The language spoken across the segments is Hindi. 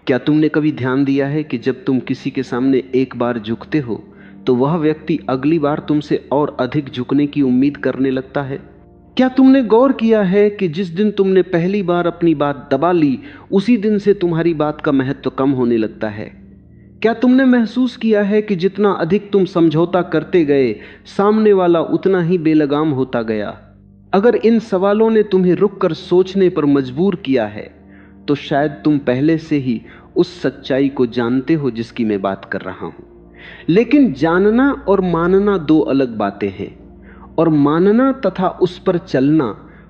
क्या तुमने कभी ध्यान दिया है कि जब तुम किसी के सामने एक बार झुकते हो तो वह व्यक्ति अगली बार तुमसे और अधिक झुकने की उम्मीद करने लगता है? क्या तुमने गौर किया है कि जिस दिन तुमने पहली बार अपनी बात दबा ली, उसी दिन से तुम्हारी बात का महत्व कम होने लगता है? क्या तुमने महसूस किया है कि जितना अधिक तुम समझौता करते गए, सामने वाला उतना ही बेलगाम होता गया? अगर इन सवालों ने तुम्हें रुककर सोचने पर मजबूर किया है तो शायद तुम पहले से ही उस सच्चाई को जानते हो जिसकी मैं बात कर रहा हूं। लेकिन जानना और मानना दो अलग बातें हैं, और मानना तथा उस पर चलना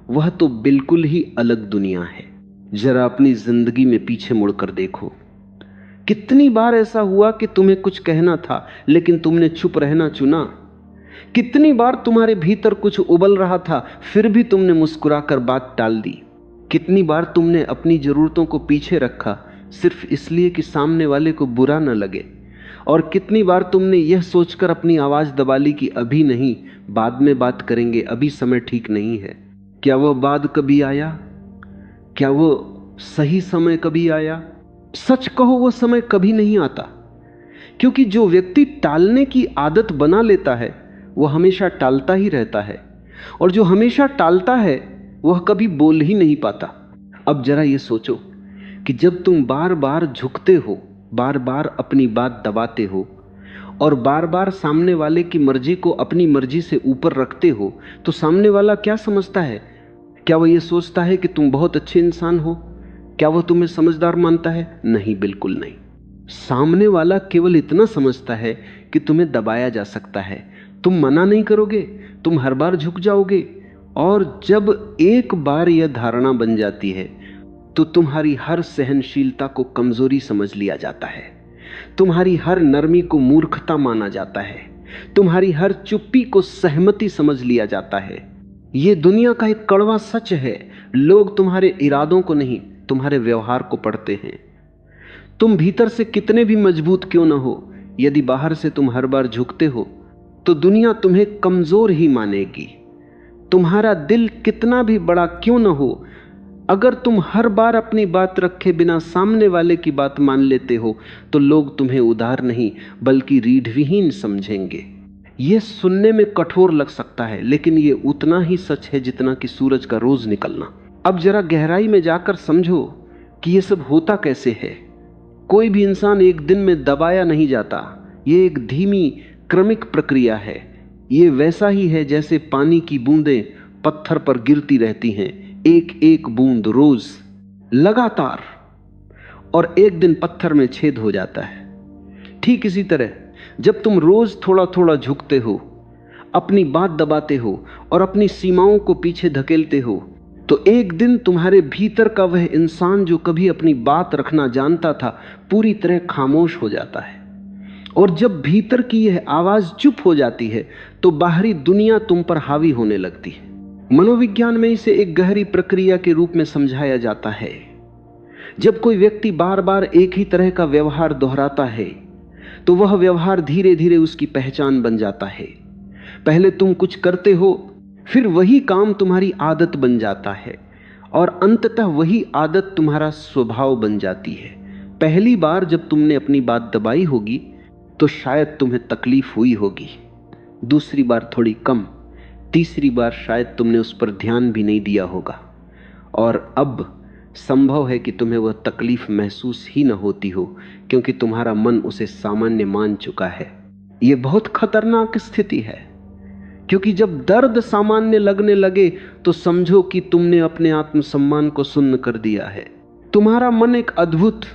वह तो बिल्कुल ही अलग दुनिया है। जरा अपनी जिंदगी में पीछे मुड़कर देखो, कितनी बार ऐसा हुआ कि तुम्हें कुछ कहना था लेकिन तुमने चुप रहना चुना? कितनी बार तुम्हारे भीतर कुछ उबल रहा था फिर भी तुमने मुस्कुराकर बात टाल दी? कितनी बार तुमने अपनी जरूरतों को पीछे रखा सिर्फ इसलिए कि सामने वाले को बुरा न लगे? और कितनी बार तुमने यह सोचकर अपनी आवाज दबा ली कि अभी नहीं, बाद में बात करेंगे, अभी समय ठीक नहीं है? क्या वह बाद कभी आया? क्या वो सही समय कभी आया? सच कहो, वो समय कभी नहीं आता, क्योंकि जो व्यक्ति टालने की आदत बना लेता है वह हमेशा टालता ही रहता है, और जो हमेशा टालता है वह कभी बोल ही नहीं पाता। अब जरा ये सोचो कि जब तुम बार बार झुकते हो, बार बार अपनी बात दबाते हो और बार बार सामने वाले की मर्जी को अपनी मर्जी से ऊपर रखते हो, तो सामने वाला क्या समझता है? क्या वह ये सोचता है कि तुम बहुत अच्छे इंसान हो? क्या वह तुम्हें समझदार मानता है? नहीं, बिल्कुल नहीं। सामने वाला केवल इतना समझता है कि तुम्हें दबाया जा सकता है, तुम मना नहीं करोगे, तुम हर बार झुक जाओगे। और जब एक बार यह धारणा बन जाती है तो तुम्हारी हर सहनशीलता को कमजोरी समझ लिया जाता है, तुम्हारी हर नरमी को मूर्खता माना जाता है, तुम्हारी हर चुप्पी को सहमति समझ लिया जाता है। यह दुनिया का एक कड़वा सच है, लोग तुम्हारे इरादों को नहीं, तुम्हारे व्यवहार को पढ़ते हैं। तुम भीतर से कितने भी मजबूत क्यों न हो, यदि बाहर से तुम हर बार झुकते हो तो दुनिया तुम्हें कमजोर ही मानेगी। तुम्हारा दिल कितना भी बड़ा क्यों न हो, अगर तुम हर बार अपनी बात रखे बिना सामने वाले की बात मान लेते हो तो लोग तुम्हें उदार नहीं बल्कि रीढ़विहीन समझेंगे। यह सुनने में कठोर लग सकता है, लेकिन यह उतना ही सच है जितना कि सूरज का रोज निकलना। अब जरा गहराई में जाकर समझो कि यह सब होता कैसे है। कोई भी इंसान एक दिन में दबाया नहीं जाता, यह एक धीमी क्रमिक प्रक्रिया है। ये वैसा ही है जैसे पानी की बूंदें पत्थर पर गिरती रहती हैं, एक एक बूंद रोज लगातार, और एक दिन पत्थर में छेद हो जाता है। ठीक इसी तरह जब तुम रोज थोड़ा थोड़ा झुकते हो, अपनी बात दबाते हो और अपनी सीमाओं को पीछे धकेलते हो, तो एक दिन तुम्हारे भीतर का वह इंसान जो कभी अपनी बात रखना जानता था पूरी तरह खामोश हो जाता है। और जब भीतर की यह आवाज चुप हो जाती है तो बाहरी दुनिया तुम पर हावी होने लगती है। मनोविज्ञान में इसे एक गहरी प्रक्रिया के रूप में समझाया जाता है। जब कोई व्यक्ति बार बार एक ही तरह का व्यवहार दोहराता है तो वह व्यवहार धीरे धीरे उसकी पहचान बन जाता है। पहले तुम कुछ करते हो, फिर वही काम तुम्हारी आदत बन जाता है, और अंततः वही आदत तुम्हारा स्वभाव बन जाती है। पहली बार जब तुमने अपनी बात दबाई होगी तो शायद तुम्हें तकलीफ हुई होगी, दूसरी बार थोड़ी कम, तीसरी बार शायद तुमने उस पर ध्यान भी नहीं दिया होगा, और अब संभव है कि तुम्हें वह तकलीफ महसूस ही न होती हो, क्योंकि तुम्हारा मन उसे सामान्य मान चुका है। यह बहुत खतरनाक स्थिति है, क्योंकि जब दर्द सामान्य लगने लगे तो समझो कि तुमने अपने आत्मसम्मान को सुन्न कर दिया है। तुम्हारा मन एक अद्भुत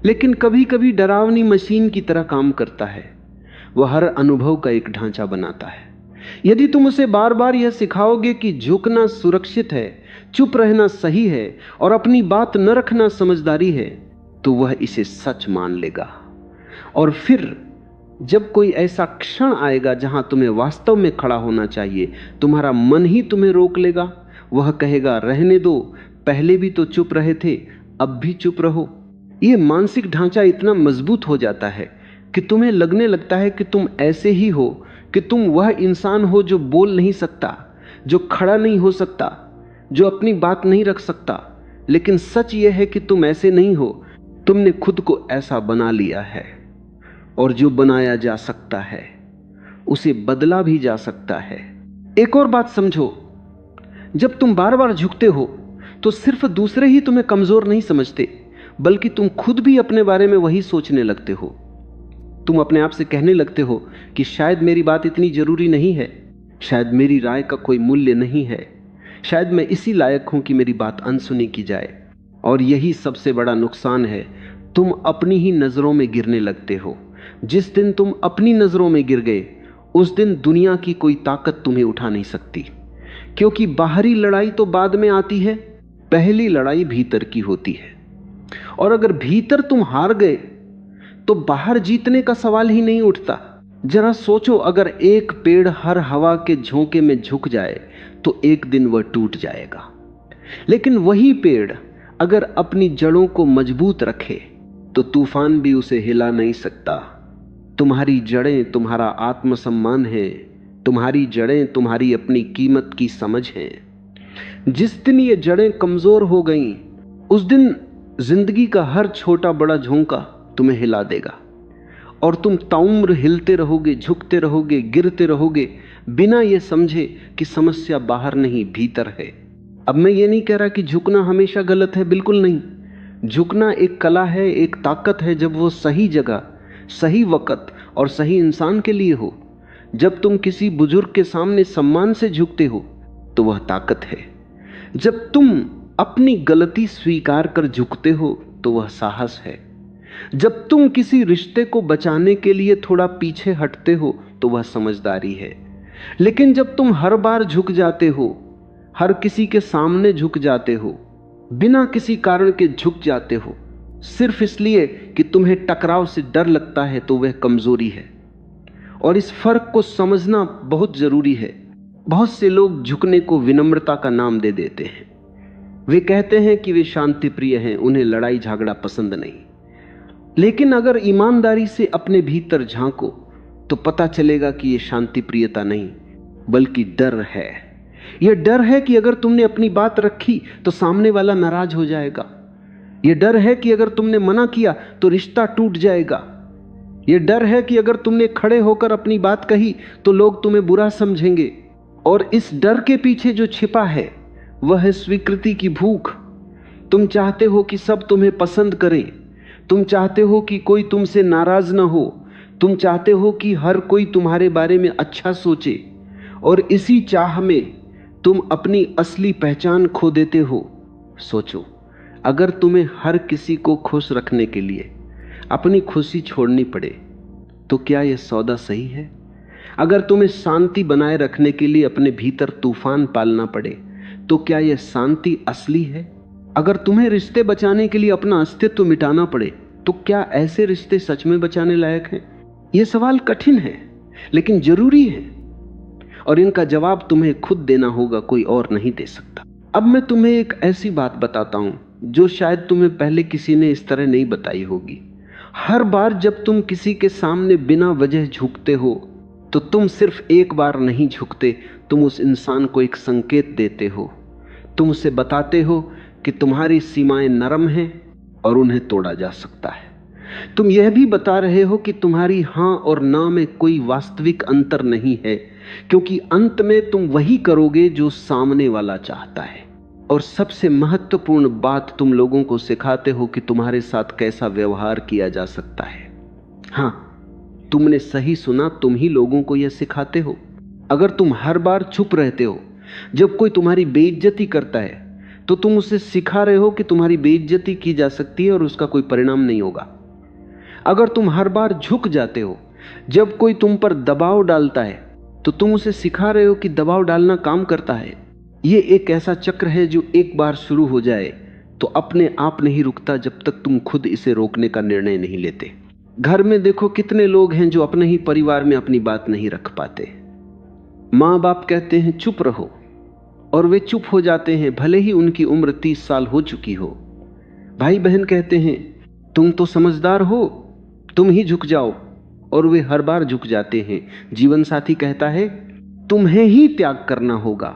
लेकिन कभी कभी डरावनी मशीन की तरह काम करता है। वह हर अनुभव का एक ढांचा बनाता है। यदि तुम उसे बार बार यह सिखाओगे कि झुकना सुरक्षित है, चुप रहना सही है और अपनी बात न रखना समझदारी है, तो वह इसे सच मान लेगा। और फिर जब कोई ऐसा क्षण आएगा जहां तुम्हें वास्तव में खड़ा होना चाहिए, तुम्हारा मन ही तुम्हें रोक लेगा। वह कहेगा, रहने दो, पहले भी तो चुप रहे थे, अब भी चुप रहो। यह मानसिक ढांचा इतना मजबूत हो जाता है कि तुम्हें लगने लगता है कि तुम ऐसे ही हो, कि तुम वह इंसान हो जो बोल नहीं सकता, जो खड़ा नहीं हो सकता, जो अपनी बात नहीं रख सकता। लेकिन सच यह है कि तुम ऐसे नहीं हो। तुमने खुद को ऐसा बना लिया है, और जो बनाया जा सकता है उसे बदला भी जा सकता है। एक और बात समझो, जब तुम बार बार झुकते हो तो सिर्फ दूसरे ही तुम्हें कमजोर नहीं समझते, बल्कि तुम खुद भी अपने बारे में वही सोचने लगते हो। तुम अपने आप से कहने लगते हो कि शायद मेरी बात इतनी जरूरी नहीं है, शायद मेरी राय का कोई मूल्य नहीं है, शायद मैं इसी लायक हूं कि मेरी बात अनसुनी की जाए। और यही सबसे बड़ा नुकसान है, तुम अपनी ही नजरों में गिरने लगते हो। जिस दिन तुम अपनी नजरों में गिर गए, उस दिन दुनिया की कोई ताकत तुम्हें उठा नहीं सकती, क्योंकि बाहरी लड़ाई तो बाद में आती है, पहली लड़ाई भीतर की होती है। और अगर भीतर तुम हार गए तो बाहर जीतने का सवाल ही नहीं उठता। जरा सोचो, अगर एक पेड़ हर हवा के झोंके में झुक जाए तो एक दिन वह टूट जाएगा, लेकिन वही पेड़ अगर अपनी जड़ों को मजबूत रखे तो तूफान भी उसे हिला नहीं सकता। तुम्हारी जड़ें तुम्हारा आत्मसम्मान है, तुम्हारी जड़ें तुम्हारी अपनी कीमत की समझ है। जिस दिन ये जड़ें कमजोर हो गईं, उस दिन जिंदगी का हर छोटा बड़ा झोंका तुम्हें हिला देगा, और तुम ताउम्र हिलते रहोगे, झुकते रहोगे, गिरते रहोगे, बिना ये समझे कि समस्या बाहर नहीं भीतर है। अब मैं ये नहीं कह रहा कि झुकना हमेशा गलत है, बिल्कुल नहीं। झुकना एक कला है, एक ताकत है, जब वो सही जगह, सही वक्त और सही इंसान के लिए हो। जब तुम किसी बुजुर्ग के सामने सम्मान से झुकते हो तो वह ताकत है। जब तुम अपनी गलती स्वीकार कर झुकते हो तो वह साहस है। जब तुम किसी रिश्ते को बचाने के लिए थोड़ा पीछे हटते हो तो वह समझदारी है। लेकिन जब तुम हर बार झुक जाते हो, हर किसी के सामने झुक जाते हो, बिना किसी कारण के झुक जाते हो, सिर्फ इसलिए कि तुम्हें टकराव से डर लगता है, तो वह कमजोरी है। और इस फर्क को समझना बहुत जरूरी है। बहुत से लोग झुकने को विनम्रता का नाम दे देते हैं। वे कहते हैं कि वे शांति प्रिय हैं, उन्हें लड़ाई झगड़ा पसंद नहीं। लेकिन अगर ईमानदारी से अपने भीतर झांको तो पता चलेगा कि यह शांति प्रियता नहीं, बल्कि डर है। यह डर है कि अगर तुमने अपनी बात रखी तो सामने वाला नाराज हो जाएगा। यह डर है कि अगर तुमने मना किया तो रिश्ता टूट जाएगा। यह डर है कि अगर तुमने खड़े होकर अपनी बात कही तो लोग तुम्हें बुरा समझेंगे। और इस डर के पीछे जो छिपा है वह है स्वीकृति की भूख। तुम चाहते हो कि सब तुम्हें पसंद करें, तुम चाहते हो कि कोई तुमसे नाराज ना हो, तुम चाहते हो कि हर कोई तुम्हारे बारे में अच्छा सोचे, और इसी चाह में तुम अपनी असली पहचान खो देते हो। सोचो, अगर तुम्हें हर किसी को खुश रखने के लिए अपनी खुशी छोड़नी पड़े तो क्या यह सौदा सही है? अगर तुम्हें शांति बनाए रखने के लिए अपने भीतर तूफान पालना पड़े तो क्या यह शांति असली है? अगर तुम्हें रिश्ते बचाने के लिए अपना अस्तित्व मिटाना पड़े तो क्या ऐसे रिश्ते सच में बचाने लायक हैं? यह सवाल कठिन है लेकिन जरूरी है, और इनका जवाब तुम्हें खुद देना होगा, कोई और नहीं दे सकता। अब मैं तुम्हें एक ऐसी बात बताता हूं जो शायद तुम्हें पहले किसी ने इस तरह नहीं बताई होगी। हर बार जब तुम किसी के सामने बिना वजह झुकते हो तो तुम सिर्फ एक बार नहीं झुकते, तुम उस इंसान को एक संकेत देते हो। तुम उसे बताते हो कि तुम्हारी सीमाएं नरम हैं और उन्हें तोड़ा जा सकता है। तुम यह भी बता रहे हो कि तुम्हारी हां और ना में कोई वास्तविक अंतर नहीं है, क्योंकि अंत में तुम वही करोगे जो सामने वाला चाहता है। और सबसे महत्वपूर्ण बात तुम लोगों को सिखाते हो कि तुम्हारे साथ कैसा व्यवहार किया जा सकता है। हां, तुमने सही सुना, तुम ही लोगों को यह सिखाते हो। अगर तुम हर बार चुप रहते हो जब कोई तुम्हारी बेइज्जती करता है तो तुम उसे सिखा रहे हो कि तुम्हारी बेइज्जती की जा सकती है और उसका कोई परिणाम नहीं होगा। अगर तुम हर बार झुक जाते हो जब कोई तुम पर दबाव डालता है तो तुम उसे सिखा रहे हो कि दबाव डालना काम करता है। ये एक ऐसा चक्र है जो एक बार शुरू हो जाए तो अपने आप नहीं रुकता जब तक तुम खुद इसे रोकने का निर्णय नहीं लेते। घर में देखो कितने लोग हैं जो अपने ही परिवार में अपनी बात नहीं रख पाते। माँ बाप कहते हैं चुप रहो और वे चुप हो जाते हैं, भले ही उनकी उम्र 30 साल हो चुकी हो। भाई बहन कहते हैं तुम तो समझदार हो, तुम ही झुक जाओ, और वे हर बार झुक जाते हैं। जीवन साथी कहता है तुम्हें ही त्याग करना होगा,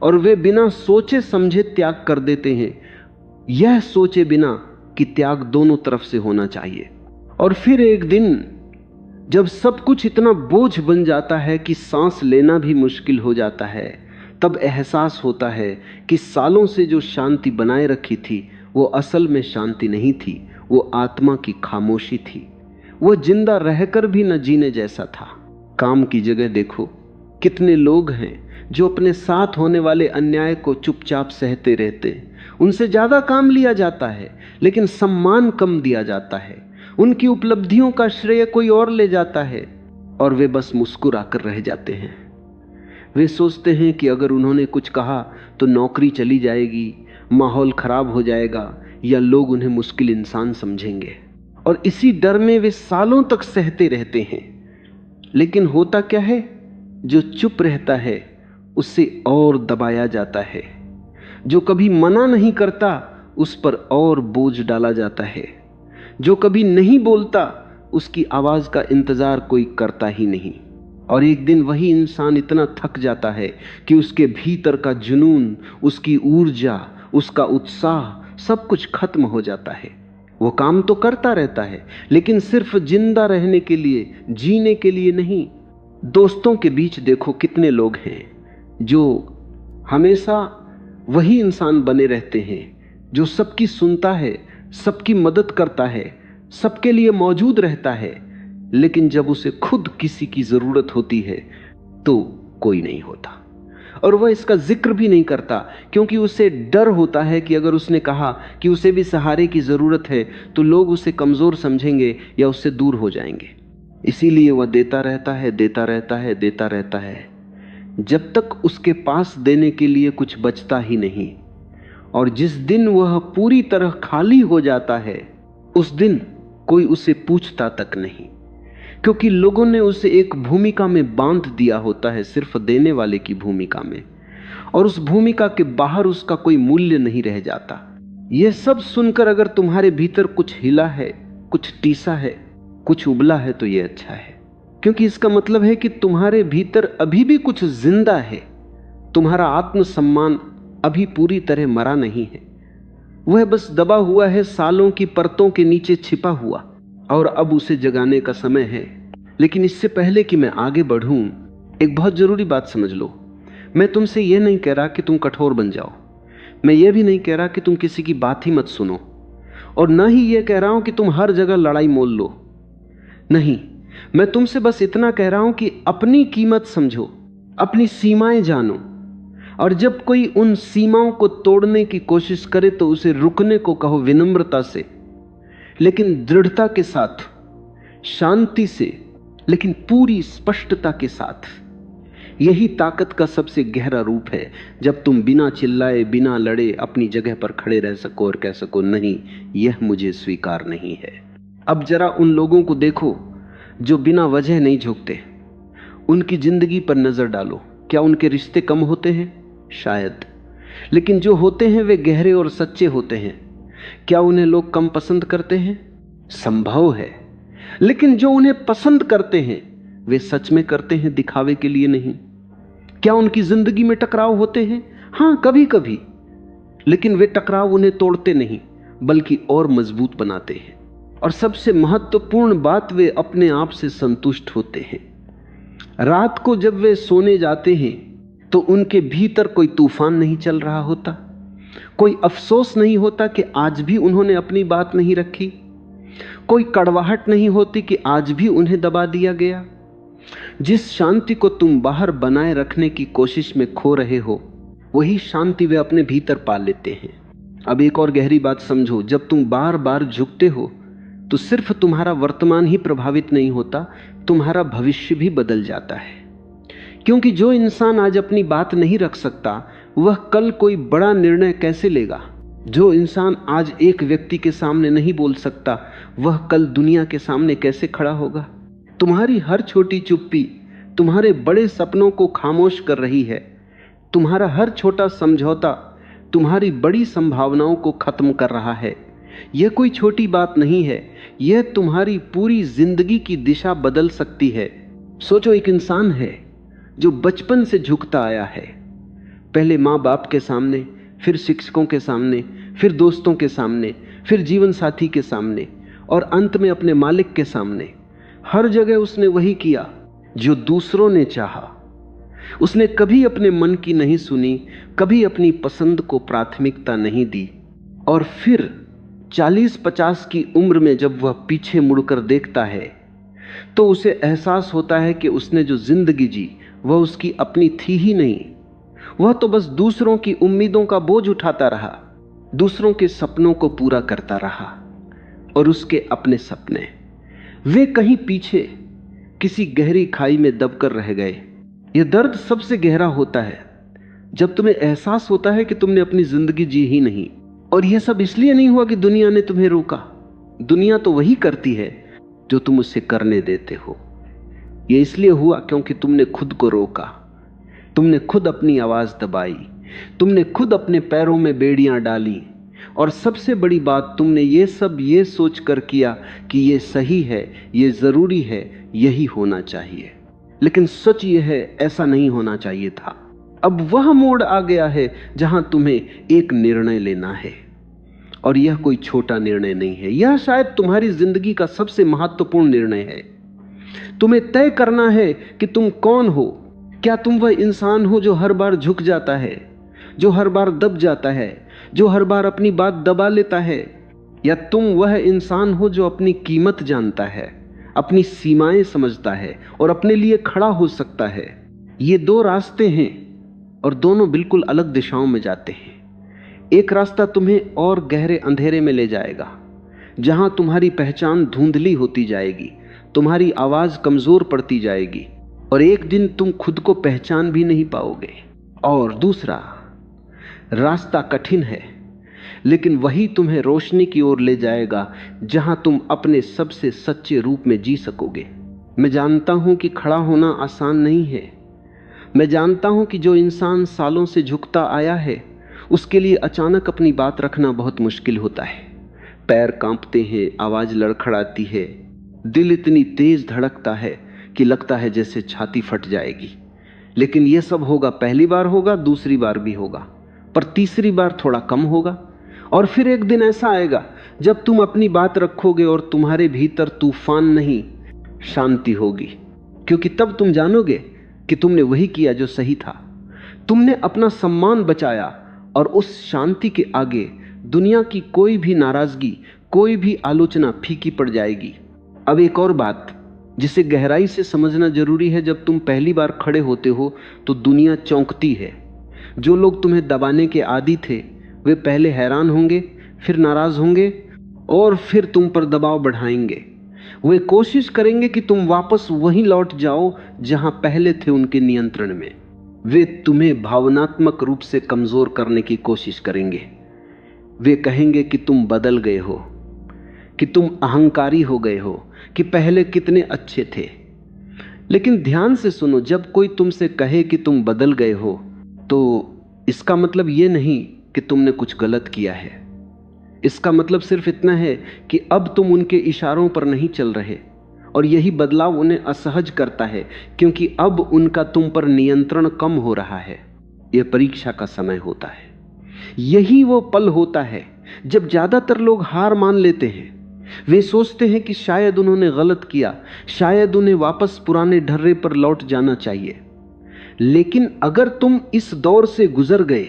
और वे बिना सोचे समझे त्याग कर देते हैं, यह सोचे बिना कि त्याग दोनों तरफ से होना चाहिए। और फिर एक दिन जब सब कुछ इतना बोझ बन जाता है कि सांस लेना भी मुश्किल हो जाता है, तब एहसास होता है कि सालों से जो शांति बनाए रखी थी वो असल में शांति नहीं थी, वो आत्मा की खामोशी थी। वो जिंदा रहकर भी न जीने जैसा था। काम की जगह देखो, कितने लोग हैं जो अपने साथ होने वाले अन्याय को चुपचाप सहते रहते हैं। उनसे ज्यादा काम लिया जाता है लेकिन सम्मान कम दिया जाता है। उनकी उपलब्धियों का श्रेय कोई और ले जाता है और वे बस मुस्कुरा कर रह जाते हैं। वे सोचते हैं कि अगर उन्होंने कुछ कहा तो नौकरी चली जाएगी, माहौल खराब हो जाएगा या लोग उन्हें मुश्किल इंसान समझेंगे, और इसी डर में वे सालों तक सहते रहते हैं। लेकिन होता क्या है, जो चुप रहता है उससे और दबाया जाता है। जो कभी मना नहीं करता उस पर और बोझ डाला जाता है। जो कभी नहीं बोलता उसकी आवाज का इंतजार कोई करता ही नहीं। और एक दिन वही इंसान इतना थक जाता है कि उसके भीतर का जुनून, उसकी ऊर्जा, उसका उत्साह सब कुछ खत्म हो जाता है। वो काम तो करता रहता है लेकिन सिर्फ जिंदा रहने के लिए, जीने के लिए नहीं। दोस्तों के बीच देखो कितने लोग हैं जो हमेशा वही इंसान बने रहते हैं, जो सबकी सुनता है, सबकी मदद करता है, सबके लिए मौजूद रहता है, लेकिन जब उसे खुद किसी की जरूरत होती है तो कोई नहीं होता। और वह इसका जिक्र भी नहीं करता क्योंकि उसे डर होता है कि अगर उसने कहा कि उसे भी सहारे की जरूरत है तो लोग उसे कमजोर समझेंगे या उससे दूर हो जाएंगे। इसीलिए वह देता रहता है, देता रहता है, देता रहता है, जब तक उसके पास देने के लिए कुछ बचता ही नहीं। और जिस दिन वह पूरी तरह खाली हो जाता है उस दिन कोई उसे पूछता तक नहीं, क्योंकि लोगों ने उसे एक भूमिका में बांध दिया होता है, सिर्फ देने वाले की भूमिका में, और उस भूमिका के बाहर उसका कोई मूल्य नहीं रह जाता। यह सब सुनकर अगर तुम्हारे भीतर कुछ हिला है, कुछ टीसा है, कुछ उबला है तो यह अच्छा है, क्योंकि इसका मतलब है कि तुम्हारे भीतर अभी भी कुछ जिंदा है। तुम्हारा आत्मसम्मान अभी पूरी तरह मरा नहीं है, वह बस दबा हुआ है, सालों की परतों के नीचे छिपा हुआ, और अब उसे जगाने का समय है। लेकिन इससे पहले कि मैं आगे बढ़ूं, एक बहुत जरूरी बात समझ लो। मैं तुमसे यह नहीं कह रहा कि तुम कठोर बन जाओ, मैं यह भी नहीं कह रहा कि तुम किसी की बात ही मत सुनो, और न ही यह कह रहा हूं कि तुम हर जगह लड़ाई मोल लो। नहीं, मैं तुमसे बस इतना कह रहा हूं कि अपनी कीमत समझो, अपनी सीमाएं जानो, और जब कोई उन सीमाओं को तोड़ने की कोशिश करे तो उसे रुकने को कहो, विनम्रता से लेकिन दृढ़ता के साथ, शांति से लेकिन पूरी स्पष्टता के साथ। यही ताकत का सबसे गहरा रूप है, जब तुम बिना चिल्लाए, बिना लड़े अपनी जगह पर खड़े रह सको और कह सको, नहीं, यह मुझे स्वीकार नहीं है। अब जरा उन लोगों को देखो जो बिना वजह नहीं झुकते, उनकी जिंदगी पर नजर डालो। क्या उनके रिश्ते कम होते हैं? शायद, लेकिन जो होते हैं वे गहरे और सच्चे होते हैं। क्या उन्हें लोग कम पसंद करते हैं? संभव है, लेकिन जो उन्हें पसंद करते हैं वे सच में करते हैं, दिखावे के लिए नहीं। क्या उनकी जिंदगी में टकराव होते हैं? हां, कभी कभी, लेकिन वे टकराव उन्हें तोड़ते नहीं बल्कि और मजबूत बनाते हैं। और सबसे महत्वपूर्ण बात, वे अपने आप से संतुष्ट होते हैं। रात को जब वे सोने जाते हैं तो उनके भीतर कोई तूफान नहीं चल रहा होता, कोई अफसोस नहीं होता कि आज भी उन्होंने अपनी बात नहीं रखी, कोई कड़वाहट नहीं होती कि आज भी उन्हें दबा दिया गया। जिस शांति को तुम बाहर बनाए रखने की कोशिश में खो रहे हो, वही शांति वे अपने भीतर पा लेते हैं। अब एक और गहरी बात समझो, जब तुम बार बार झुकते हो तो सिर्फ तुम्हारा वर्तमान ही प्रभावित नहीं होता, तुम्हारा भविष्य भी बदल जाता है। क्योंकि जो इंसान आज अपनी बात नहीं रख सकता वह कल कोई बड़ा निर्णय कैसे लेगा? जो इंसान आज एक व्यक्ति के सामने नहीं बोल सकता वह कल दुनिया के सामने कैसे खड़ा होगा? तुम्हारी हर छोटी चुप्पी तुम्हारे बड़े सपनों को खामोश कर रही है। तुम्हारा हर छोटा समझौता तुम्हारी बड़ी संभावनाओं को खत्म कर रहा है। यह कोई छोटी बात नहीं है, यह तुम्हारी पूरी जिंदगी की दिशा बदल सकती है। सोचो, एक इंसान है जो बचपन से झुकता आया है, पहले माँ बाप के सामने, फिर शिक्षकों के सामने, फिर दोस्तों के सामने, फिर जीवन साथी के सामने और अंत में अपने मालिक के सामने। हर जगह उसने वही किया जो दूसरों ने चाहा। उसने कभी अपने मन की नहीं सुनी, कभी अपनी पसंद को प्राथमिकता नहीं दी। और फिर 40-50 की उम्र में जब वह पीछे मुड़कर देखता है तो उसे एहसास होता है कि उसने जो जिंदगी जी वह उसकी अपनी थी ही नहीं। वह तो बस दूसरों की उम्मीदों का बोझ उठाता रहा, दूसरों के सपनों को पूरा करता रहा। और उसके अपने सपने वे कहीं पीछे किसी गहरी खाई में दबकर रह गए। यह दर्द सबसे गहरा होता है जब तुम्हें एहसास होता है कि तुमने अपनी जिंदगी जी ही नहीं। और यह सब इसलिए नहीं हुआ कि दुनिया ने तुम्हें रोका। दुनिया तो वही करती है जो तुम उससे करने देते हो। यह इसलिए हुआ क्योंकि तुमने खुद को रोका, तुमने खुद अपनी आवाज दबाई, तुमने खुद अपने पैरों में बेड़ियां डाली। और सबसे बड़ी बात, तुमने ये सब ये सोच कर किया कि ये सही है, ये जरूरी है, यही होना चाहिए। लेकिन सच ये है, ऐसा नहीं होना चाहिए था। अब वह मोड़ आ गया है जहां तुम्हें एक निर्णय लेना है। और यह कोई छोटा निर्णय नहीं है, यह शायद तुम्हारी जिंदगी का सबसे महत्वपूर्ण निर्णय है। तुम्हें तय करना है कि तुम कौन हो। क्या तुम वह इंसान हो जो हर बार झुक जाता है, जो हर बार दब जाता है, जो हर बार अपनी बात दबा लेता है? या तुम वह इंसान हो जो अपनी कीमत जानता है, अपनी सीमाएं समझता है और अपने लिए खड़ा हो सकता है? ये दो रास्ते हैं और दोनों बिल्कुल अलग दिशाओं में जाते हैं। एक रास्ता तुम्हें और गहरे अंधेरे में ले जाएगा, जहां तुम्हारी पहचान धुंधली होती जाएगी, तुम्हारी आवाज कमजोर पड़ती जाएगी और एक दिन तुम खुद को पहचान भी नहीं पाओगे। और दूसरा रास्ता कठिन है, लेकिन वही तुम्हें रोशनी की ओर ले जाएगा, जहां तुम अपने सबसे सच्चे रूप में जी सकोगे। मैं जानता हूं कि खड़ा होना आसान नहीं है। मैं जानता हूं कि जो इंसान सालों से झुकता आया है उसके लिए अचानक अपनी बात रखना बहुत मुश्किल होता है। पैर कांपते हैं, आवाज लड़खड़ाती है, दिल इतनी तेज धड़कता है कि लगता है जैसे छाती फट जाएगी। लेकिन यह सब होगा, पहली बार होगा, दूसरी बार भी होगा, पर तीसरी बार थोड़ा कम होगा। और फिर एक दिन ऐसा आएगा जब तुम अपनी बात रखोगे और तुम्हारे भीतर तूफान नहीं, शांति होगी। क्योंकि तब तुम जानोगे कि तुमने वही किया जो सही था। तुमने अपना सम्मान बचाया और उस शांति के आगे दुनिया की कोई भी नाराजगी, कोई भी आलोचना फीकी पड़ जाएगी। अब एक और बात जिसे गहराई से समझना जरूरी है, जब तुम पहली बार खड़े होते हो तो दुनिया चौंकती है। जो लोग तुम्हें दबाने के आदी थे वे पहले हैरान होंगे, फिर नाराज होंगे और फिर तुम पर दबाव बढ़ाएंगे। वे कोशिश करेंगे कि तुम वापस वहीं लौट जाओ जहां पहले थे उनके नियंत्रण में। वे तुम्हें भावनात्मक रूप से कमजोर करने की कोशिश करेंगे। वे कहेंगे कि तुम बदल गए हो, कि तुम अहंकारी हो गए हो, कि पहले कितने अच्छे थे। लेकिन ध्यान से सुनो, जब कोई तुमसे कहे कि तुम बदल गए हो तो इसका मतलब ये नहीं कि तुमने कुछ गलत किया है। इसका मतलब सिर्फ इतना है कि अब तुम उनके इशारों पर नहीं चल रहे। और यही बदलाव उन्हें असहज करता है, क्योंकि अब उनका तुम पर नियंत्रण कम हो रहा है। यह परीक्षा का समय होता है। यही वो पल होता है जब ज्यादातर लोग हार मान लेते हैं। वे सोचते हैं कि शायद उन्होंने गलत किया, शायद उन्हें वापस पुराने ढर्रे पर लौट जाना चाहिए। लेकिन अगर तुम इस दौर से गुजर गए,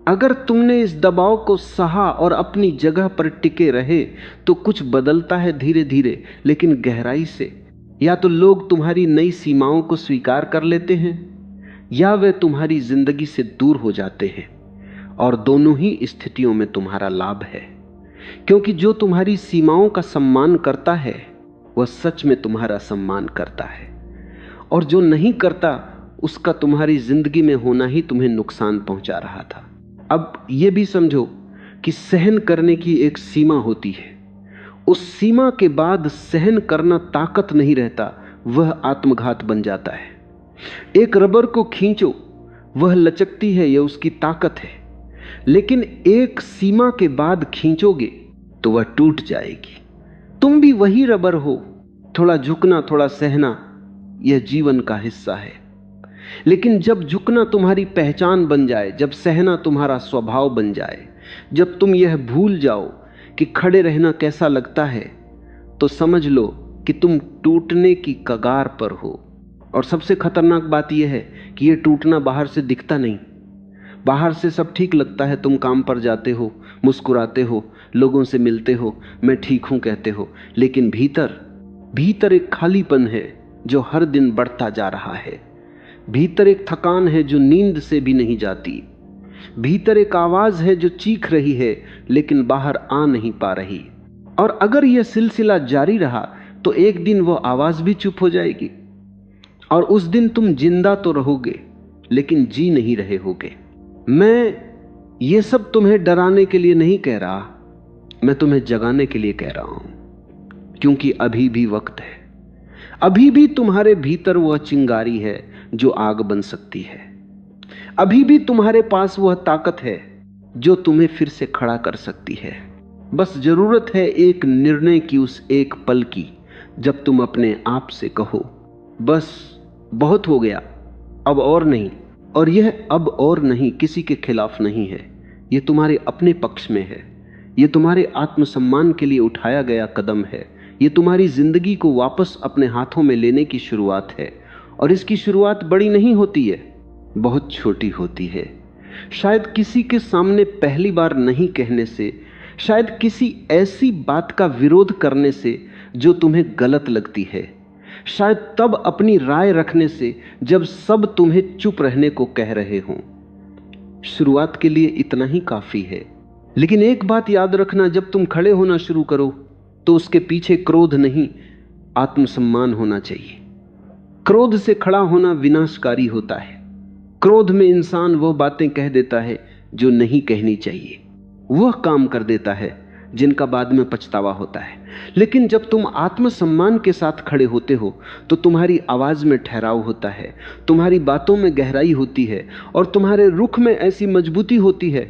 अगर तुमने इस दबाव को सहा और अपनी जगह पर टिके रहे, तो कुछ बदलता है धीरे धीरे, लेकिन गहराई से। या तो लोग तुम्हारी नई सीमाओं को स्वीकार कर लेते हैं या वे तुम्हारी जिंदगी से दूर हो जाते हैं। और दोनों ही स्थितियों में तुम्हारा लाभ है, क्योंकि जो तुम्हारी सीमाओं का सम्मान करता है वह सच में तुम्हारा सम्मान करता है, और जो नहीं करता उसका तुम्हारी जिंदगी में होना ही तुम्हें नुकसान पहुंचा रहा था। अब यह भी समझो कि सहन करने की एक सीमा होती है। उस सीमा के बाद सहन करना ताकत नहीं रहता, वह आत्मघात बन जाता है। एक रबर को खींचो, वह लचकती है, यह उसकी ताकत है। लेकिन एक सीमा के बाद खींचोगे तो वह टूट जाएगी। तुम भी वही रबर हो, थोड़ा झुकना, थोड़ा सहना, यह जीवन का हिस्सा है। लेकिन जब झुकना तुम्हारी पहचान बन जाए, जब सहना तुम्हारा स्वभाव बन जाए, जब तुम यह भूल जाओ कि खड़े रहना कैसा लगता है, तो समझ लो कि तुम टूटने की कगार पर हो। और सबसे खतरनाक बात यह है कि यह टूटना बाहर से दिखता नहीं। बाहर से सब ठीक लगता है, तुम काम पर जाते हो, मुस्कुराते हो, लोगों से मिलते हो, मैं ठीक हूं कहते हो, लेकिन भीतर एक खालीपन है जो हर दिन बढ़ता जा रहा है। भीतर एक थकान है जो नींद से भी नहीं जाती। भीतर एक आवाज है जो चीख रही है लेकिन बाहर आ नहीं पा रही। और अगर यह सिलसिला जारी रहा तो एक दिन वो आवाज भी चुप हो जाएगी और उस दिन तुम जिंदा तो रहोगे लेकिन जी नहीं रहे होगे। मैं ये सब तुम्हें डराने के लिए नहीं कह रहा, मैं तुम्हें जगाने के लिए कह रहा हूं, क्योंकि अभी भी वक्त है। अभी भी तुम्हारे भीतर वह चिंगारी है जो आग बन सकती है। अभी भी तुम्हारे पास वह ताकत है जो तुम्हें फिर से खड़ा कर सकती है। बस जरूरत है एक निर्णय की, उस एक पल की, जब तुम अपने आप से कहो बस बहुत हो गया, अब और नहीं। और यह अब और नहीं किसी के खिलाफ नहीं है, यह तुम्हारे अपने पक्ष में है। यह तुम्हारे आत्मसम्मान के लिए उठाया गया कदम है। यह तुम्हारी जिंदगी को वापस अपने हाथों में लेने की शुरुआत है। और इसकी शुरुआत बड़ी नहीं होती है, बहुत छोटी होती है। शायद किसी के सामने पहली बार नहीं कहने से, शायद किसी ऐसी बात का विरोध करने से जो तुम्हें गलत लगती है, शायद तब अपनी राय रखने से जब सब तुम्हें चुप रहने को कह रहे हों। शुरुआत के लिए इतना ही काफी है। लेकिन एक बात याद रखना, जब तुम खड़े होना शुरू करो तो उसके पीछे क्रोध नहीं, आत्मसम्मान होना चाहिए। क्रोध से खड़ा होना विनाशकारी होता है। क्रोध में इंसान वह बातें कह देता है जो नहीं कहनी चाहिए, वह काम कर देता है जिनका बाद में पछतावा होता है। लेकिन जब तुम आत्मसम्मान के साथ खड़े होते हो तो तुम्हारी आवाज में ठहराव होता है, तुम्हारी बातों में गहराई होती है और तुम्हारे रुख में ऐसी मजबूती होती है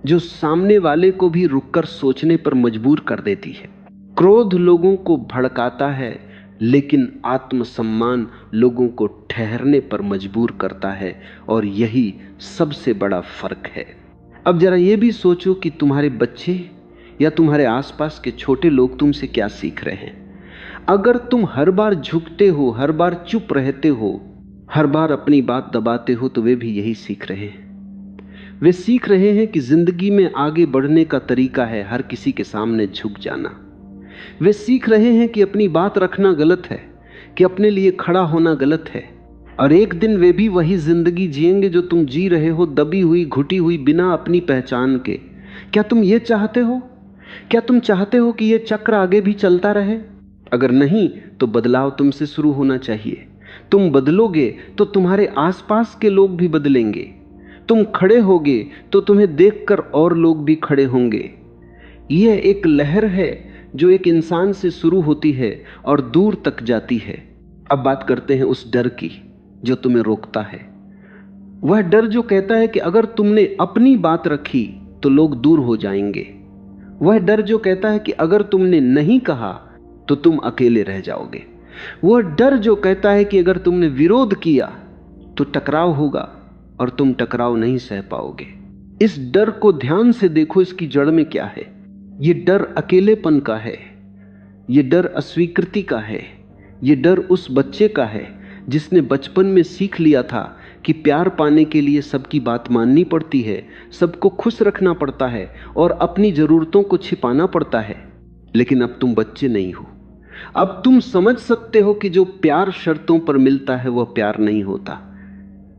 जो सामने वाले को भी रुककर सोचने पर मजबूर कर देती है। क्रोध लोगों को भड़काता है लेकिन आत्मसम्मान लोगों को ठहरने पर मजबूर करता है, और यही सबसे बड़ा फर्क है। अब जरा यह भी सोचो कि तुम्हारे बच्चे या तुम्हारे आसपास के छोटे लोग तुमसे क्या सीख रहे हैं। अगर तुम हर बार झुकते हो, हर बार चुप रहते हो, हर बार अपनी बात दबाते हो, तो वे भी यही सीख रहे हैं। वे सीख रहे हैं कि जिंदगी में आगे बढ़ने का तरीका है हर किसी के सामने झुक जाना। वे सीख रहे हैं कि अपनी बात रखना गलत है, कि अपने लिए खड़ा होना गलत है। और एक दिन वे भी वही जिंदगी जिएंगे जो तुम जी रहे हो, दबी हुई, घुटी हुई, बिना अपनी पहचान के। क्या तुम ये चाहते हो? क्या तुम चाहते हो कि यह चक्र आगे भी चलता रहे? अगर नहीं तो बदलाव तुमसे शुरू होना चाहिए। तुम बदलोगे तो तुम्हारे आसपास के लोग भी बदलेंगे। तुम खड़े होगे तो तुम्हें देखकर और लोग भी खड़े होंगे। यह एक लहर है जो एक इंसान से शुरू होती है और दूर तक जाती है। अब बात करते हैं उस डर की जो तुम्हें रोकता है। वह डर जो कहता है कि अगर तुमने अपनी बात रखी तो लोग दूर हो जाएंगे। वह डर जो कहता है कि अगर तुमने नहीं कहा तो तुम अकेले रह जाओगे। वह डर जो कहता है कि अगर तुमने विरोध किया तो टकराव होगा और तुम टकराव नहीं सह पाओगे। इस डर को ध्यान से देखो, इसकी जड़ में क्या है। ये डर अकेलेपन का है, ये डर अस्वीकृति का है, ये डर उस बच्चे का है जिसने बचपन में सीख लिया था कि प्यार पाने के लिए सबकी बात माननी पड़ती है, सबको खुश रखना पड़ता है और अपनी जरूरतों को छिपाना पड़ता है। लेकिन अब तुम बच्चे नहीं हो। अब तुम समझ सकते हो कि जो प्यार शर्तों पर मिलता है वह प्यार नहीं होता।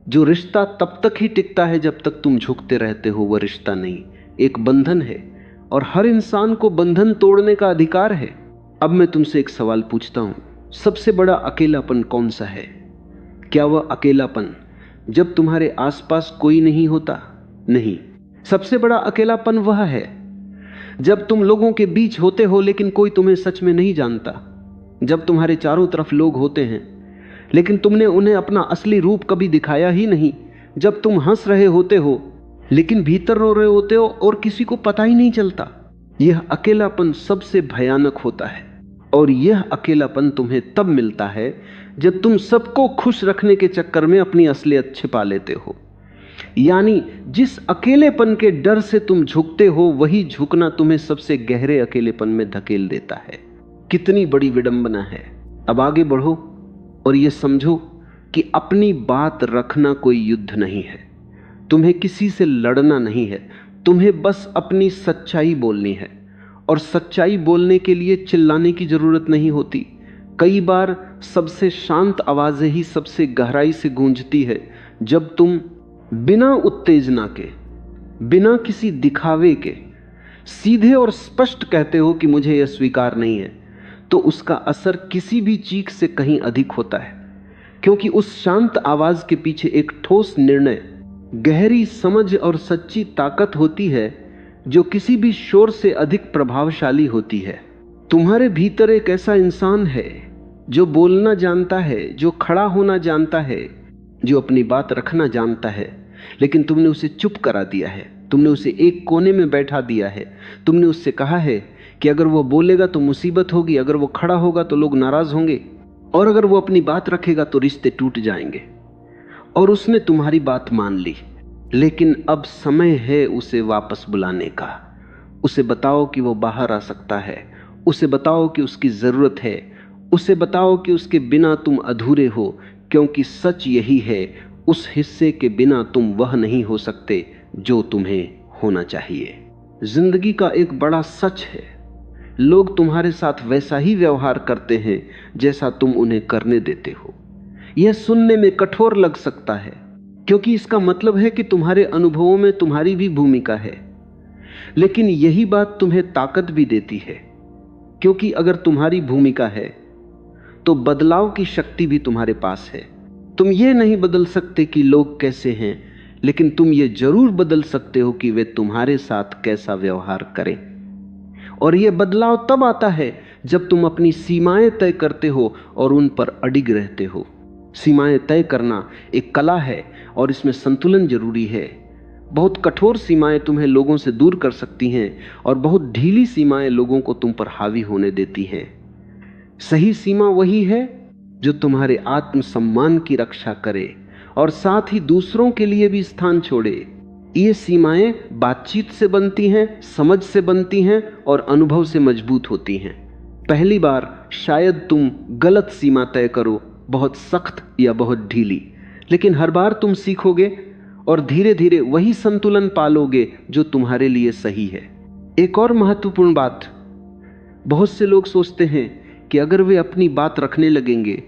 जो रिश्ता तब तक ही टिकता है जब तक तुम झुकते रहते हो, वह रिश्ता नहीं, एक बंधन है। और हर इंसान को बंधन तोड़ने का अधिकार है। अब मैं तुमसे एक सवाल पूछता हूं, सबसे बड़ा अकेलापन कौन सा है? क्या वह अकेलापन जब तुम्हारे आसपास कोई नहीं होता? नहीं। सबसे बड़ा अकेलापन वह है जब तुम लोगों के बीच होते हो लेकिन कोई तुम्हें सच में नहीं जानता। जब तुम्हारे चारों तरफ लोग होते हैं लेकिन तुमने उन्हें अपना असली रूप कभी दिखाया ही नहीं। जब तुम हंस रहे होते हो लेकिन भीतर रो रहे होते हो और किसी को पता ही नहीं चलता। यह अकेलापन सबसे भयानक होता है। और यह अकेलापन तुम्हें तब मिलता है जब तुम सबको खुश रखने के चक्कर में अपनी असलियत छिपा लेते हो। यानी जिस अकेलेपन के डर से तुम झुकते हो, वही झुकना तुम्हें सबसे गहरे अकेलेपन में धकेल देता है। कितनी बड़ी विडंबना है। अब आगे बढ़ो और ये समझो कि अपनी बात रखना कोई युद्ध नहीं है। तुम्हें किसी से लड़ना नहीं है, तुम्हें बस अपनी सच्चाई बोलनी है। और सच्चाई बोलने के लिए चिल्लाने की जरूरत नहीं होती। कई बार सबसे शांत आवाजें ही सबसे गहराई से गूंजती है। जब तुम बिना उत्तेजना के, बिना किसी दिखावे के सीधे और स्पष्ट कहते हो कि मुझे यह स्वीकार नहीं है, तो उसका असर किसी भी चीख से कहीं अधिक होता है। क्योंकि उस शांत आवाज के पीछे एक ठोस निर्णय, गहरी समझ और सच्ची ताकत होती है जो किसी भी शोर से अधिक प्रभावशाली होती है। तुम्हारे भीतर एक ऐसा इंसान है जो बोलना जानता है, जो खड़ा होना जानता है, जो अपनी बात रखना जानता है, लेकिन तुमने उसे चुप करा दिया है। तुमने उसे एक कोने में बैठा दिया है। तुमने उससे कहा है कि अगर वो बोलेगा तो मुसीबत होगी, अगर वो खड़ा होगा तो लोग नाराज होंगे, और अगर वो अपनी बात रखेगा तो रिश्ते टूट जाएंगे। और उसने तुम्हारी बात मान ली, लेकिन अब समय है उसे वापस बुलाने का। उसे बताओ कि वो बाहर आ सकता है, उसे बताओ कि उसकी जरूरत है, उसे बताओ कि उसके बिना तुम अधूरे हो, क्योंकि सच यही है, उस हिस्से के बिना तुम वह नहीं हो सकते जो तुम्हें होना चाहिए। जिंदगी का एक बड़ा सच है, लोग तुम्हारे साथ वैसा ही व्यवहार करते हैं जैसा तुम उन्हें करने देते हो। यह सुनने में कठोर लग सकता है, क्योंकि इसका मतलब है कि तुम्हारे अनुभवों में तुम्हारी भी भूमिका है। लेकिन यही बात तुम्हें ताकत भी देती है, क्योंकि अगर तुम्हारी भूमिका है तो बदलाव की शक्ति भी तुम्हारे पास है। तुम ये नहीं बदल सकते कि लोग कैसे हैं, लेकिन तुम ये जरूर बदल सकते हो कि वे तुम्हारे साथ कैसा व्यवहार करें। और यह बदलाव तब आता है जब तुम अपनी सीमाएं तय करते हो और उन पर अडिग रहते हो। सीमाएं तय करना एक कला है और इसमें संतुलन जरूरी है। बहुत कठोर सीमाएं तुम्हें लोगों से दूर कर सकती हैं और बहुत ढीली सीमाएं लोगों को तुम पर हावी होने देती हैं। सही सीमा वही है जो तुम्हारे आत्मसम्मान की रक्षा करे और साथ ही दूसरों के लिए भी स्थान छोड़े। ये सीमाएं बातचीत से बनती हैं, समझ से बनती हैं और अनुभव से मजबूत होती हैं। पहली बार शायद तुम गलत सीमा तय करो, बहुत सख्त या बहुत ढीली, लेकिन हर बार तुम सीखोगे और धीरे धीरे वही संतुलन पालोगे जो तुम्हारे लिए सही है। एक और महत्वपूर्ण बात, बहुत से लोग सोचते हैं कि अगर वे अपनी बात रखने लगेंगे,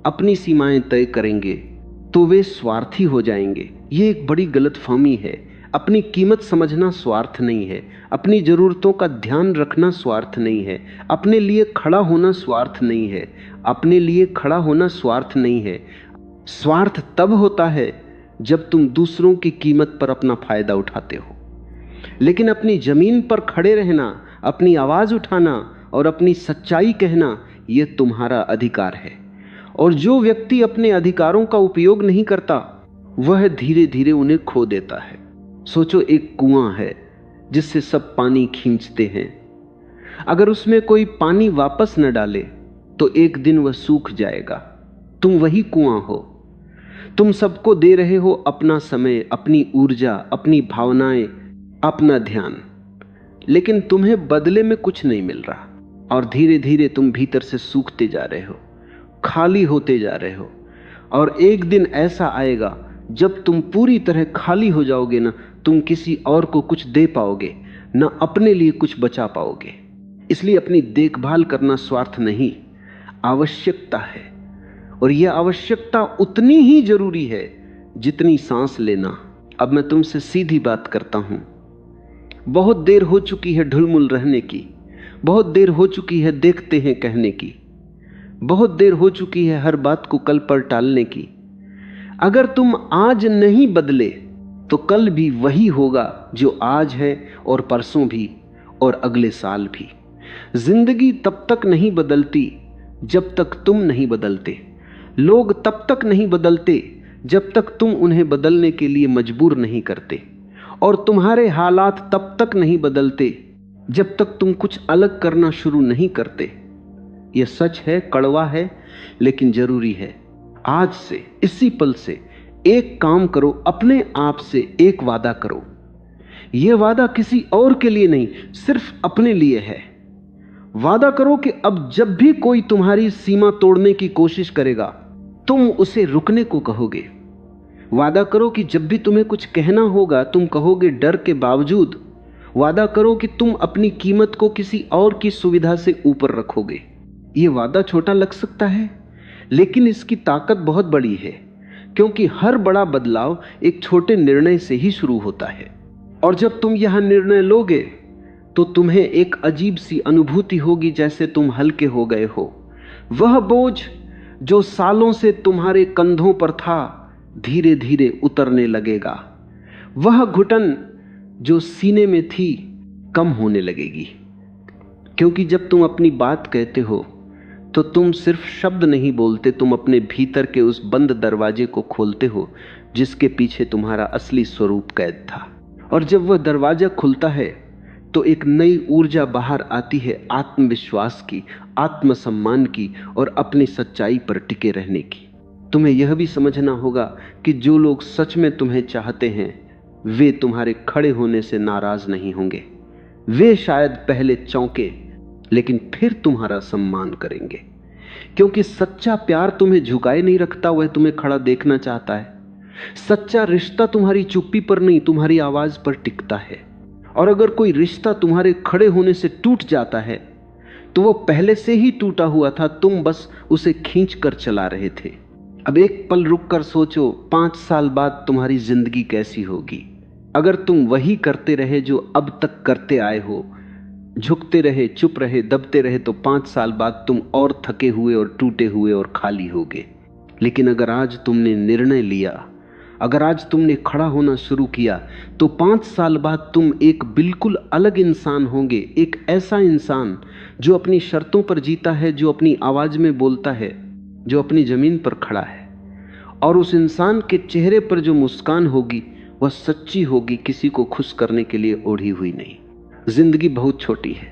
अपनी सीमाएं तय करेंगे, तो वे स्वार्थी हो जाएंगे। ये एक बड़ी गलतफहमी है। अपनी कीमत समझना स्वार्थ नहीं है, अपनी जरूरतों का ध्यान रखना स्वार्थ नहीं है, अपने लिए खड़ा होना स्वार्थ नहीं है, अपने लिए खड़ा होना स्वार्थ नहीं है। स्वार्थ तब होता है जब तुम दूसरों की कीमत पर अपना फायदा उठाते हो। लेकिन अपनी जमीन पर खड़े रहना, अपनी आवाज उठाना और अपनी सच्चाई कहना, यह तुम्हारा अधिकार है। और जो व्यक्ति अपने अधिकारों का उपयोग नहीं करता, वह धीरे धीरे उन्हें खो देता है। सोचो, एक कुआं है जिससे सब पानी खींचते हैं। अगर उसमें कोई पानी वापस न डाले तो एक दिन वह सूख जाएगा। तुम वही कुआं हो। तुम सबको दे रहे हो अपना समय, अपनी ऊर्जा, अपनी भावनाएं, अपना ध्यान, लेकिन तुम्हें बदले में कुछ नहीं मिल रहा। और धीरे धीरे तुम भीतर से सूखते जा रहे हो, खाली होते जा रहे हो। और एक दिन ऐसा आएगा जब तुम पूरी तरह खाली हो जाओगे ना, तुम किसी और को कुछ दे पाओगे, ना अपने लिए कुछ बचा पाओगे। इसलिए अपनी देखभाल करना स्वार्थ नहीं, आवश्यकता है। और यह आवश्यकता उतनी ही जरूरी है जितनी सांस लेना। अब मैं तुमसे सीधी बात करता हूं। बहुत देर हो चुकी है ढुलमुल रहने की, बहुत देर हो चुकी है देखते हैं कहने की, बहुत देर हो चुकी है हर बात को कल पर टालने की। अगर तुम आज नहीं बदले तो कल भी वही होगा जो आज है, और परसों भी, और अगले साल भी। जिंदगी तब तक नहीं बदलती जब तक तुम नहीं बदलते। लोग तब तक नहीं बदलते जब तक तुम उन्हें बदलने के लिए मजबूर नहीं करते। और तुम्हारे हालात तब तक नहीं बदलते जब तक तुम कुछ अलग करना शुरू नहीं करते। यह सच है, कड़वा है, लेकिन जरूरी है। आज से, इसी पल से एक काम करो, अपने आप से एक वादा करो। यह वादा किसी और के लिए नहीं, सिर्फ अपने लिए है। वादा करो कि अब जब भी कोई तुम्हारी सीमा तोड़ने की कोशिश करेगा, तुम उसे रुकने को कहोगे। वादा करो कि जब भी तुम्हें कुछ कहना होगा, तुम कहोगे डर के बावजूद। वादा करो कि तुम अपनी कीमत को किसी और की सुविधा से ऊपर रखोगे। यह वादा छोटा लग सकता है, लेकिन इसकी ताकत बहुत बड़ी है, क्योंकि हर बड़ा बदलाव एक छोटे निर्णय से ही शुरू होता है। और जब तुम यह निर्णय लोगे तो तुम्हें एक अजीब सी अनुभूति होगी, जैसे तुम हल्के हो गए हो। वह बोझ जो सालों से तुम्हारे कंधों पर था, धीरे धीरे उतरने लगेगा। वह घुटन जो सीने में थी, कम होने लगेगी। क्योंकि जब तुम अपनी बात कहते हो तो तुम सिर्फ शब्द नहीं बोलते, तुम अपने भीतर के उस बंद दरवाजे को खोलते हो जिसके पीछे तुम्हारा असली स्वरूप कैद था। और जब वह दरवाजा खुलता है तो एक नई ऊर्जा बाहर आती है, आत्मविश्वास की, आत्मसम्मान की और अपनी सच्चाई पर टिके रहने की। तुम्हें यह भी समझना होगा कि जो लोग सच में तुम्हें चाहते हैं, वे तुम्हारे खड़े होने से नाराज नहीं होंगे। वे शायद पहले चौंके, लेकिन फिर तुम्हारा सम्मान करेंगे, क्योंकि सच्चा प्यार तुम्हें झुकाए नहीं रखता, वह तुम्हें खड़ा देखना चाहता है। सच्चा रिश्ता तुम्हारी चुप्पी पर नहीं, तुम्हारी आवाज पर टिकता है। और अगर कोई रिश्ता तुम्हारे खड़े होने से टूट जाता है तो वो पहले से ही टूटा हुआ था, तुम बस उसे खींच कर चला रहे थे। अब एक पल रुक कर सोचो, 5 साल बाद तुम्हारी जिंदगी कैसी होगी। अगर तुम वही करते रहे जो अब तक करते आए हो, झुकते रहे, चुप रहे, दबते रहे, तो 5 साल बाद तुम और थके हुए और टूटे हुए और खाली होगे। लेकिन अगर आज तुमने निर्णय लिया, अगर आज तुमने खड़ा होना शुरू किया, तो 5 साल बाद तुम एक बिल्कुल अलग इंसान होंगे। एक ऐसा इंसान जो अपनी शर्तों पर जीता है, जो अपनी आवाज में बोलता है, जो अपनी जमीन पर खड़ा है। और उस इंसान के चेहरे पर जो मुस्कान होगी वह सच्ची होगी, किसी को खुश करने के लिए ओढ़ी हुई नहीं। जिंदगी बहुत छोटी है,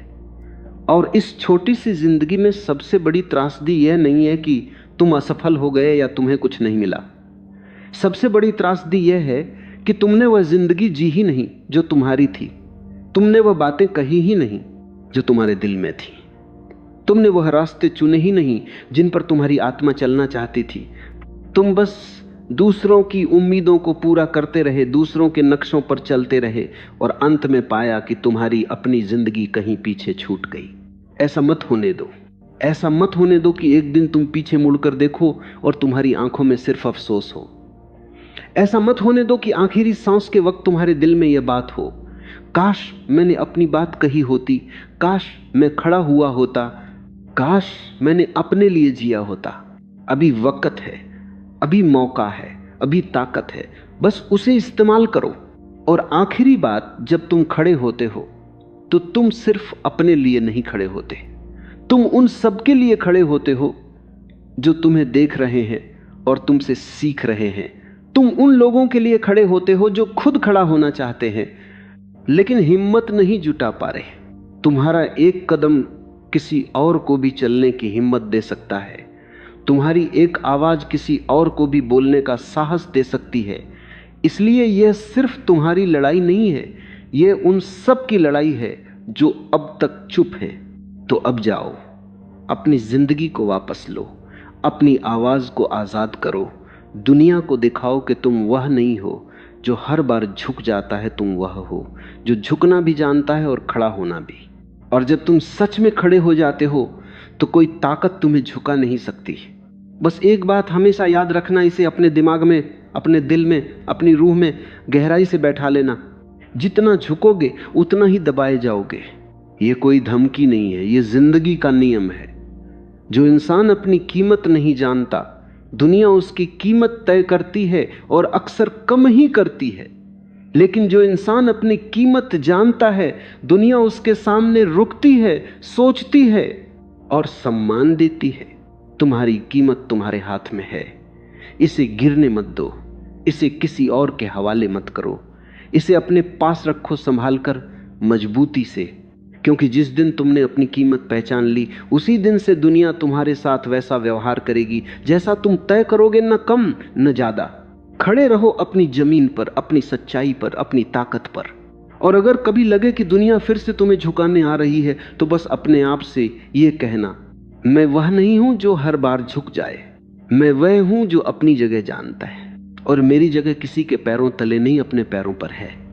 और इस छोटी सी जिंदगी में सबसे बड़ी त्रासदी यह नहीं है कि तुम असफल हो गए या तुम्हें कुछ नहीं मिला। सबसे बड़ी त्रासदी यह है कि तुमने वह जिंदगी जी ही नहीं जो तुम्हारी थी। तुमने वह बातें कही ही नहीं जो तुम्हारे दिल में थी। तुमने वह रास्ते चुने ही नहीं जिन पर तुम्हारी आत्मा चलना चाहती थी। तुम बस दूसरों की उम्मीदों को पूरा करते रहे, दूसरों के नक्शों पर चलते रहे, और अंत में पाया कि तुम्हारी अपनी जिंदगी कहीं पीछे छूट गई। ऐसा मत होने दो। ऐसा मत होने दो कि एक दिन तुम पीछे मुड़कर देखो और तुम्हारी आंखों में सिर्फ अफसोस हो। ऐसा मत होने दो कि आखिरी सांस के वक्त तुम्हारे दिल में यह बात हो, काश मैंने अपनी बात कही होती, काश मैं खड़ा हुआ होता, काश मैंने अपने लिए जिया होता। अभी वक्त है, अभी मौका है, अभी ताकत है, बस उसे इस्तेमाल करो। और आखिरी बात, जब तुम खड़े होते हो तो तुम सिर्फ अपने लिए नहीं खड़े होते, तुम उन सबके लिए खड़े होते हो जो तुम्हें देख रहे हैं और तुमसे सीख रहे हैं। तुम उन लोगों के लिए खड़े होते हो जो खुद खड़ा होना चाहते हैं लेकिन हिम्मत नहीं जुटा पा रहे। तुम्हारा एक कदम किसी और को भी चलने की हिम्मत दे सकता है। तुम्हारी एक आवाज किसी और को भी बोलने का साहस दे सकती है। इसलिए यह सिर्फ तुम्हारी लड़ाई नहीं है, यह उन सब की लड़ाई है जो अब तक चुप है। तो अब जाओ, अपनी जिंदगी को वापस लो, अपनी आवाज को आजाद करो, दुनिया को दिखाओ कि तुम वह नहीं हो जो हर बार झुक जाता है, तुम वह हो जो झुकना भी जानता है और खड़ा होना भी। और जब तुम सच में खड़े हो जाते हो तो कोई ताकत तुम्हें झुका नहीं सकती। बस एक बात हमेशा याद रखना, इसे अपने दिमाग में, अपने दिल में, अपनी रूह में गहराई से बैठा लेना, जितना झुकोगे उतना ही दबाए जाओगे। ये कोई धमकी नहीं है, ये जिंदगी का नियम है। जो इंसान अपनी कीमत नहीं जानता, दुनिया उसकी कीमत तय करती है और अक्सर कम ही करती है। लेकिन जो इंसान अपनी कीमत जानता है, दुनिया उसके सामने रुकती है, सोचती है और सम्मान देती है। तुम्हारी कीमत तुम्हारे हाथ में है, इसे गिरने मत दो, इसे किसी और के हवाले मत करो, इसे अपने पास रखो संभाल कर, मजबूती से। क्योंकि जिस दिन तुमने अपनी कीमत पहचान ली, उसी दिन से दुनिया तुम्हारे साथ वैसा व्यवहार करेगी जैसा तुम तय करोगे, न कम न ज्यादा। खड़े रहो अपनी जमीन पर, अपनी सच्चाई पर, अपनी ताकत पर। और अगर कभी लगे कि दुनिया फिर से तुम्हें झुकाने आ रही है, तो बस अपने आप से ये कहना, मैं वह नहीं हूं जो हर बार झुक जाए, मैं वह हूं जो अपनी जगह जानता है, और मेरी जगह किसी के पैरों तले नहीं, अपने पैरों पर है।